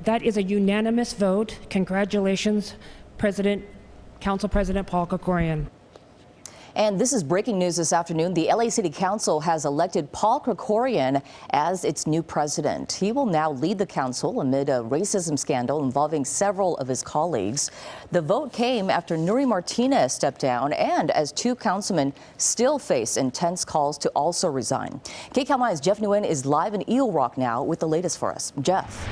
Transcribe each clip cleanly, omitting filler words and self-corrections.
That is a unanimous vote. Congratulations, Council President Paul Krekorian. And this is breaking news this afternoon. The LA City Council has elected Paul Krekorian as its new president. He will now lead the council amid a racism scandal involving several of his colleagues. The vote came after Nguyen Martinez stepped down and as two councilmen still face intense calls to also resign. KCAL9's Jeff Nguyen is live in Eagle Rock now with the latest for us. Jeff.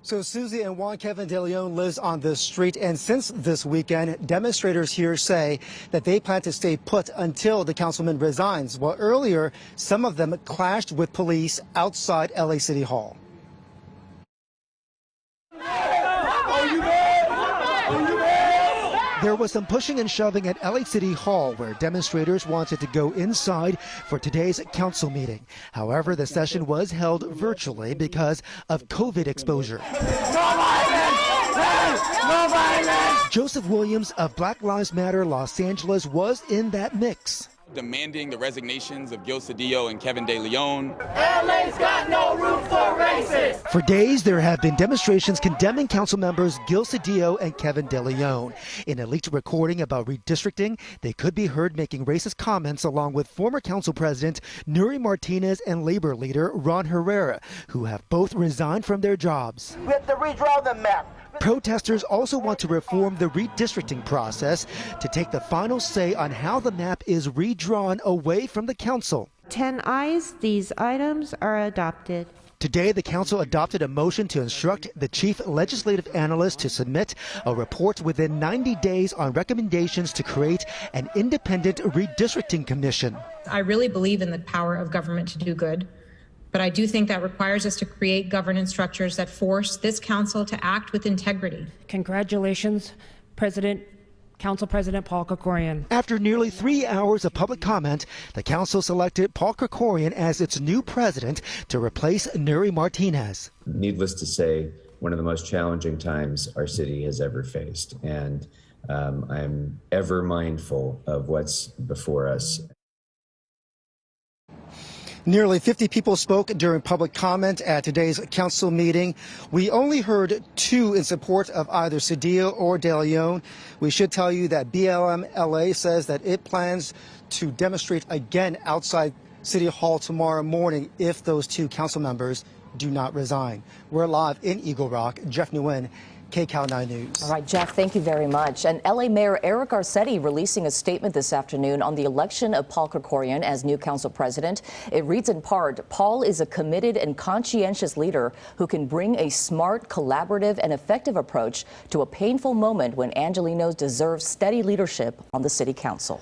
So Susie and Juan Kevin De Leon lives on this street, and since this weekend, demonstrators here say that they plan to stay put until the councilman resigns. Well, earlier, some of them clashed with police outside LA City Hall. There was some pushing and shoving at LA City Hall, where demonstrators wanted to go inside for today's council meeting. However, the session was held virtually because of COVID exposure. No violence! No violence! Joseph Williams of Black Lives Matter Los Angeles was in that mix. Demanding the resignations of Gil Cedillo and Kevin De Leon. LA's got no room for racists. For days, there have been demonstrations condemning council members Gil Cedillo and Kevin De Leon. In a leaked recording about redistricting, they could be heard making racist comments along with former council president Nguyen Martinez and labor leader Ron Herrera, who have both resigned from their jobs. We have to redraw the map. Protesters also want to reform the redistricting process to take the final say on how the map is redrawn away from the council. 10 ayes, these items are adopted. Today, the council adopted a motion to instruct the chief legislative analyst to submit a report within 90 days on recommendations to create an independent redistricting commission. I really believe in the power of government to do good. But I do think that requires us to create governance structures that force this council to act with integrity. Congratulations, Council President Paul Krekorian. After nearly 3 hours of public comment, the council selected Paul Krekorian as its new president to replace Nguyen Martinez. Needless to say, one of the most challenging times our city has ever faced. And I'm ever mindful of what's before us. Nearly 50 people spoke during public comment at today's council meeting. We only heard 2 in support of either Cedillo or De Leon. We should tell you that BLM LA says that it plans to demonstrate again outside City Hall tomorrow morning if those 2 council members do not resign. We're live in Eagle Rock. Jeff Nguyen, KCAL9 News. All right, Jeff, thank you very much. And LA Mayor Eric Garcetti releasing a statement this afternoon on the election of Paul Krekorian as new council president. It reads in part, Paul is a committed and conscientious leader who can bring a smart, collaborative, and effective approach to a painful moment when Angelenos deserve steady leadership on the city council.